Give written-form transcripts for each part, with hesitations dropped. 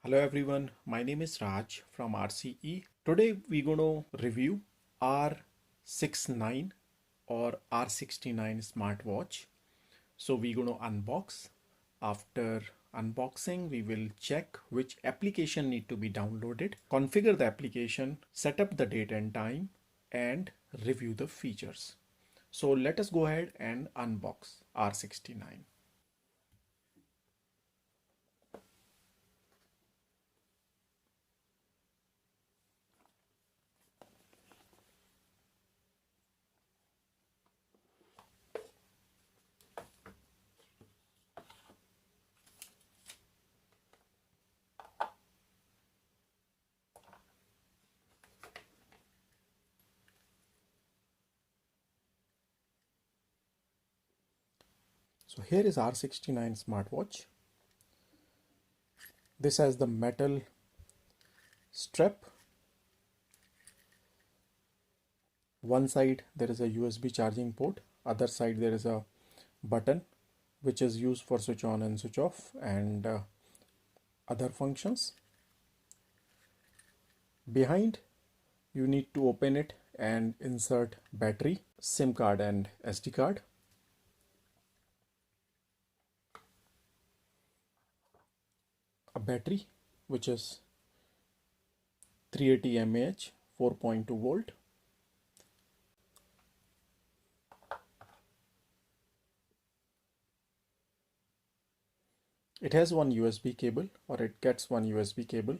Hello everyone, my name is Raj from RCE. Today we're going to review R69 or R69 Smart Watch. So we're going to unbox. After unboxing, we will check which application need to be downloaded, configure the application, set up the date and time, and review the features. So let us go ahead and unbox R69. So here is R69 smartwatch. This has the metal strap. One side there is a USB charging port, other side there is a button which is used for switch on and switch off and other functions. Behind, you need to open it and insert battery, SIM card and SD card. A battery which is 380 mAh, 4.2 volt. It has one USB cable, or it gets one USB cable,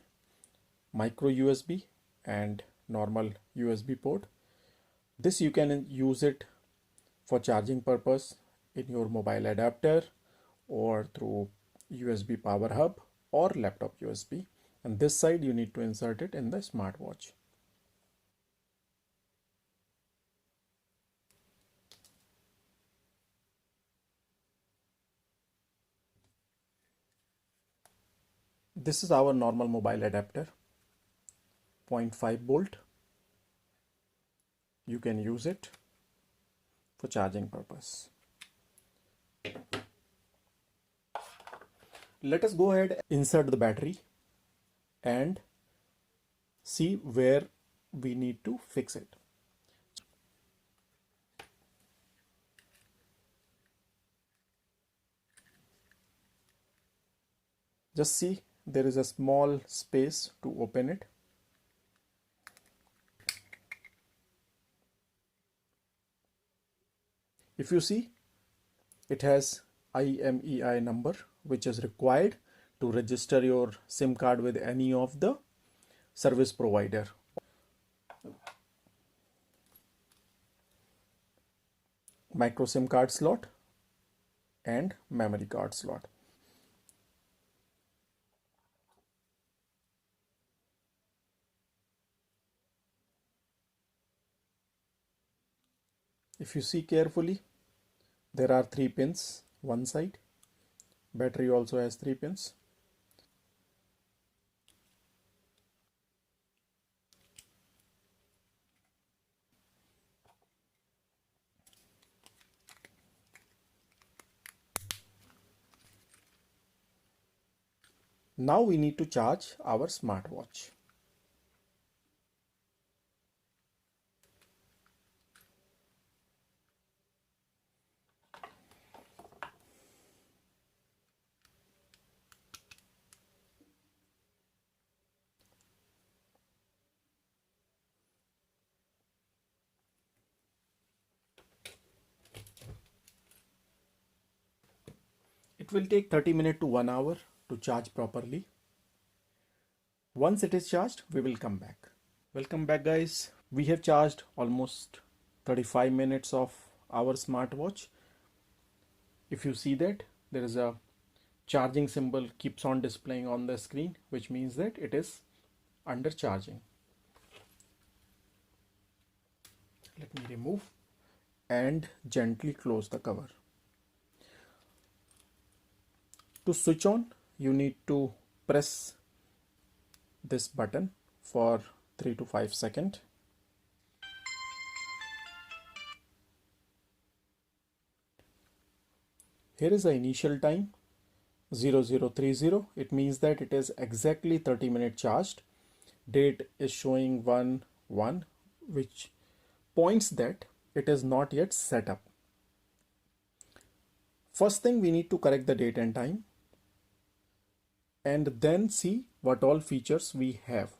micro USB and normal USB port. This you can use it for charging purpose in your mobile adapter or through USB power hub or laptop USB, and this side you need to insert it in the smartwatch. This is our normal mobile adapter, 0.5 volt. You can use it for charging purpose. Let us go ahead and insert the battery and see where we need to fix it. Just see, there is a small space to open it. If you see, it has IMEI number which is required to register your SIM card with any of the service provider. Micro SIM card slot and memory card slot. If you see carefully, there are 3 pins one side. Battery also has 3 pins. Now we need to charge our smartwatch. It will take 30 minutes to 1 hour to charge properly. Once it is charged, we will come back. Welcome back guys. We have charged almost 35 minutes of our smartwatch. If you see that, there is a charging symbol keeps on displaying on the screen, which means that it is under charging. Let me remove and gently close the cover. To switch on, you need to press this button for 3 to 5 seconds. Here is the initial time 0030. It means that it is exactly 30-minute charged. Date is showing 1/1, which points that it is not yet set up. First thing, we need to correct the date and time and then see what all features we have.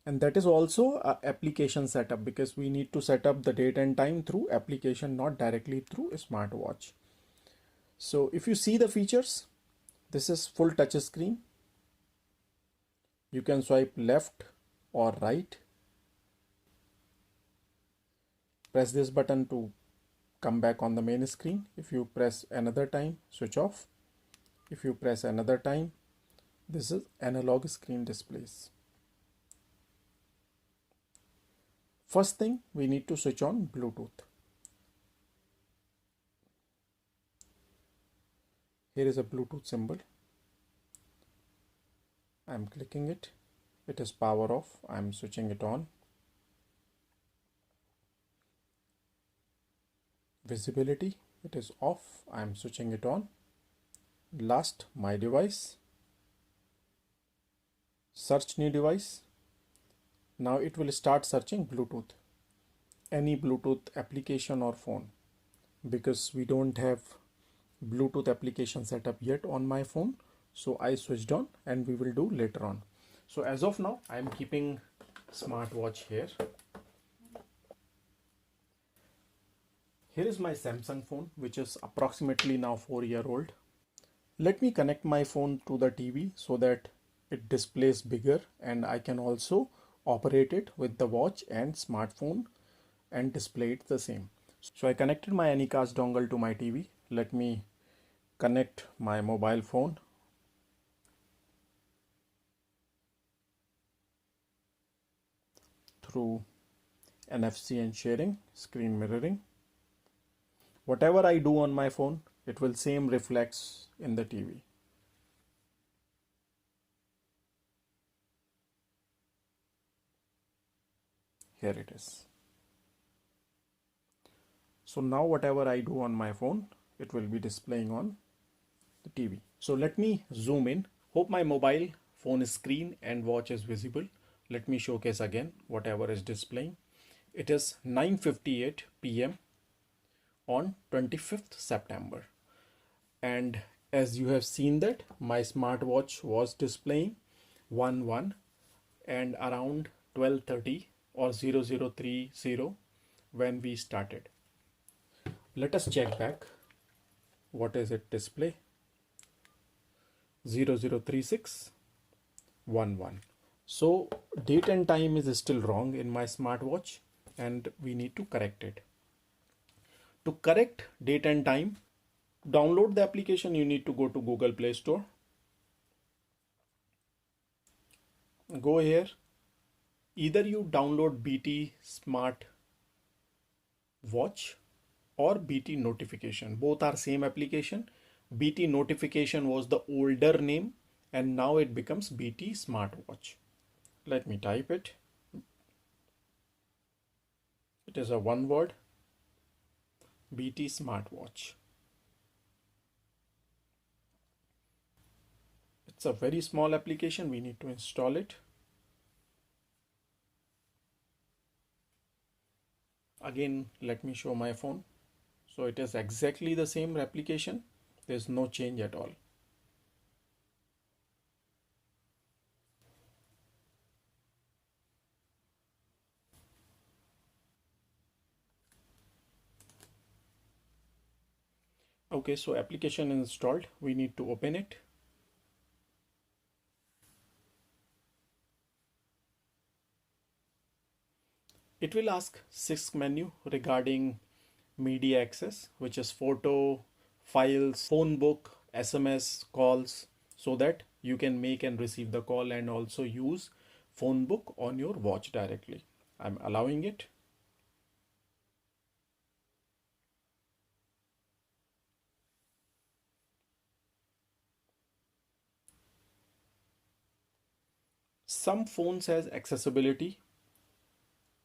And that is also a application setup, because we need to set up the date and time through application, not directly through a smartwatch. So if you see the features, this is full touch screen. You can swipe left or right. Press this button to come back on the main screen. If you press another time, switch off. If you press another time, this is analog screen displays. First thing, we need to switch on Bluetooth. Here is a Bluetooth symbol. I'm clicking it. It is power off. I'm switching it on. Visibility, it is off. I'm switching it on. Last, my device. Search new device. Now it will start searching Bluetooth. Any Bluetooth application or phone. Because we don't have Bluetooth application set up yet on my phone, so I switched on, and we will do later on. So as of now, I'm keeping smartwatch here. Here is my Samsung phone, which is approximately now 4-year old. Let me connect my phone to the TV so that it displays bigger, and I can also operate it with the watch and smartphone and display it the same. So I connected my Anycast dongle to my TV. Let me connect my mobile phone. Through NFC and sharing, screen mirroring. Whatever I do on my phone, it will same reflects in the TV. Here it is. So now whatever I do on my phone, it will be displaying on the TV. So let me zoom in. Hope my mobile phone screen and watch is visible. Let me showcase again whatever is displaying. It is 9:58 p.m. on 25th September. And as you have seen that my smartwatch was displaying 1/1 and around 12:30 or 0030 when we started. Let us check back. What is it display? 003611. So date and time is still wrong in my smartwatch, and we need to correct it. To correct date and time, download the application. You need to go to Google Play Store. Go here. Either you download BT Smart Watch or BT Notification. Both are same application. BT Notification was the older name, and now it becomes BT Smartwatch. Let me type it. It is a one word, BT Smartwatch. It's a very small application. We need to install it. Again, let me show my phone. So it is exactly the same application. There's no change at all. Okay, so application installed. We need to open it. It will ask sixth menu regarding media access, which is photo, files, phone book, SMS, calls, so that you can make and receive the call and also use phone book on your watch directly. I'm allowing it. Some phones has accessibility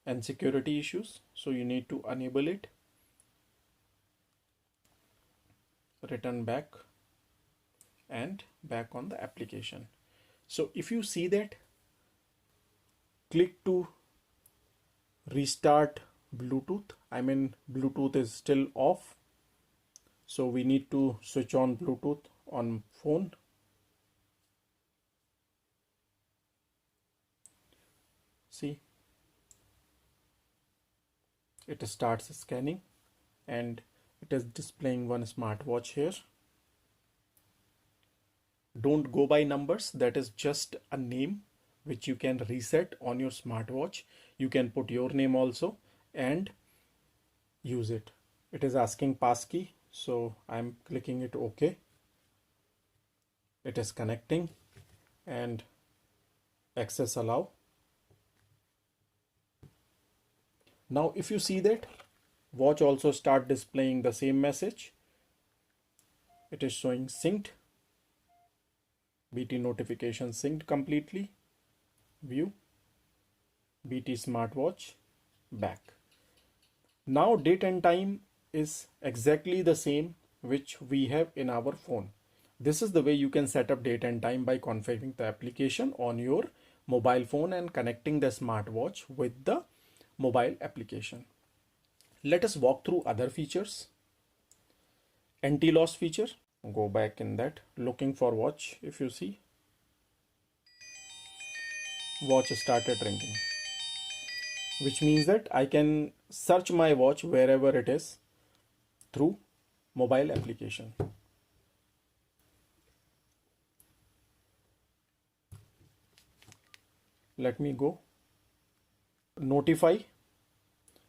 and security issues, so you need to enable it. Return back. and back on the application. So if you see that, click to restart Bluetooth. I mean, Bluetooth is still off. So we need to switch on Bluetooth on phone. See, it starts scanning and it is displaying one smartwatch here. Don't go by numbers, that is just a name which you can reset on your smartwatch. You can put your name also and use it. It is asking passkey, so I'm clicking it OK. It is connecting and access allow. Now if you see that, watch also start displaying the same message. It is showing synced. BT notification synced completely. View. BT smartwatch back. Now date and time is exactly the same which we have in our phone. This is the way you can set up date and time by configuring the application on your mobile phone and connecting the smartwatch with the mobile application. Let us walk through other features. Anti-loss feature. Go back in that. Looking for watch. If you see, watch started ringing, which means that I can search my watch wherever it is through mobile application. Let me go. Notify.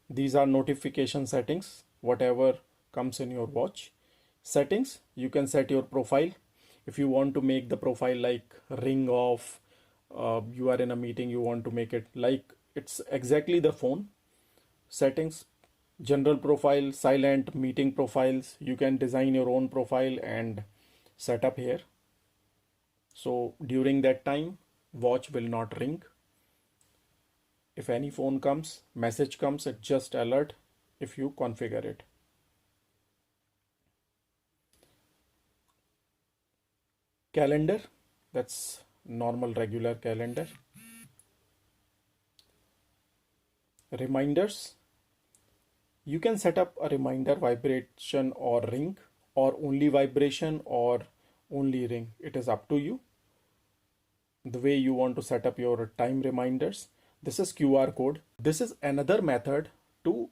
These are notification settings, whatever comes in your watch. Settings, you can set your profile. If you want to make the profile like ring off, you are in a meeting, you want to make it like it's exactly the phone. Settings, general profile, silent, meeting profiles. You can design your own profile and set up here. So during that time, watch will not ring. If any phone comes, message comes, it just alert if you configure it. Calendar, that's normal regular calendar. Reminders, you can set up a reminder vibration or ring, or only vibration or only ring. It is up to you the way you want to set up your time reminders. This is QR code. This is another method to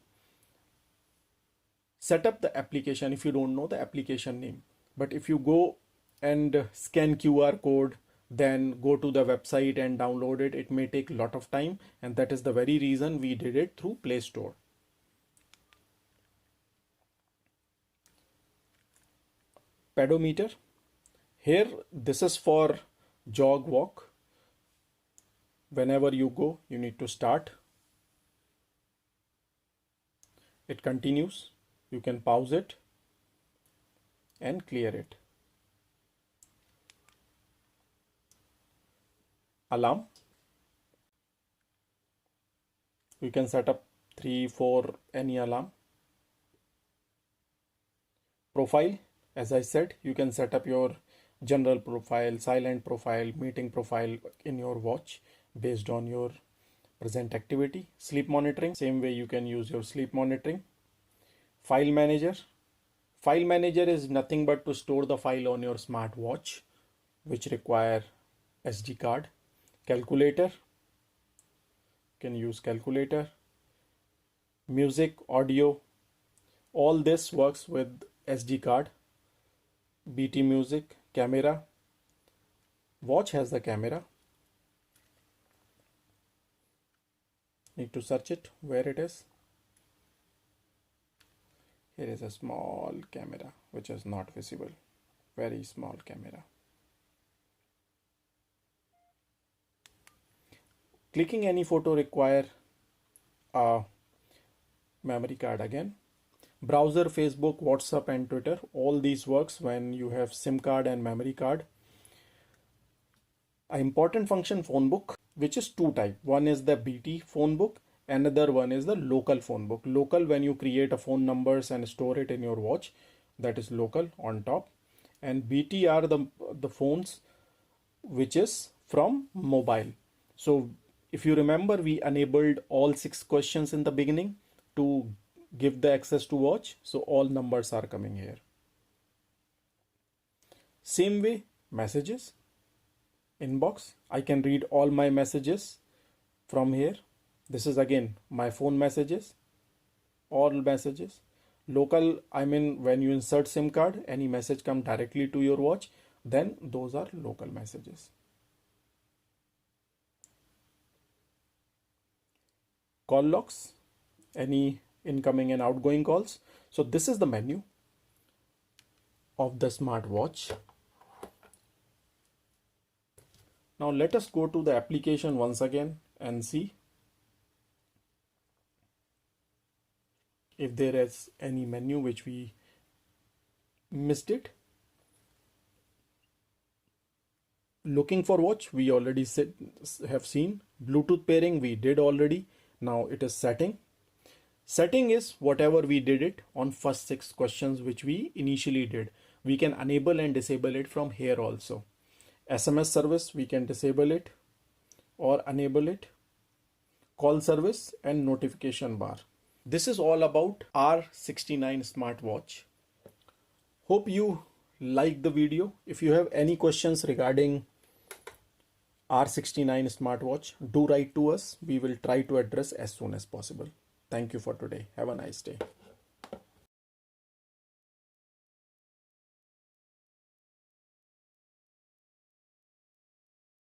set up the application if you don't know the application name. But if you go and scan QR code, then go to the website and download it, it may take a lot of time, and that is the very reason we did it through Play Store. Pedometer. Here, this is for jog walk. Whenever you go, you need to start. It continues. You can pause it and clear it. Alarm. You can set up 3, 4, any alarm. Profile. As I said, you can set up your general profile, silent profile, meeting profile in your watch based on your present activity. Sleep monitoring, same way you can use your sleep monitoring. File manager. File manager is nothing but to store the file on your smartwatch, which require SD card. Calculator, you can use calculator. Music, audio, all this works with SD card. BT music. Camera, watch has the camera. Need to search it where it is. Here is a small camera which is not visible. Very small camera. Clicking any photo require a memory card again. Browser, Facebook, WhatsApp and Twitter, all these works when you have SIM card and memory card. An important function, phone book, which is two type. One is the BT phone book, another one is the local phone book. Local, when you create a phone numbers and store it in your watch, that is local on top. and BT are the phones which is from mobile. So if you remember, we enabled all 6 questions in the beginning to give the access to watch. So all numbers are coming here. Same way, messages, inbox. I can read all my messages from here. This is again my phone messages, all messages. Local, I mean when you insert SIM card, any message come directly to your watch, then those are local messages. Call logs, any incoming and outgoing calls. So this is the menu of the smartwatch. Now let us go to the application once again and see if there is any menu which we missed it. Looking for watch, we already have seen. Bluetooth pairing, we did already. Now it is setting. Setting is whatever we did it on first 6 questions which we initially did. We can enable and disable it from here also. SMS service, we can disable it or enable it. Call service and notification bar. This is all about R69 smartwatch. Hope you like the video. If you have any questions regarding R69 smartwatch, do write to us. We will try to address as soon as possible. Thank you for today. Have a nice day.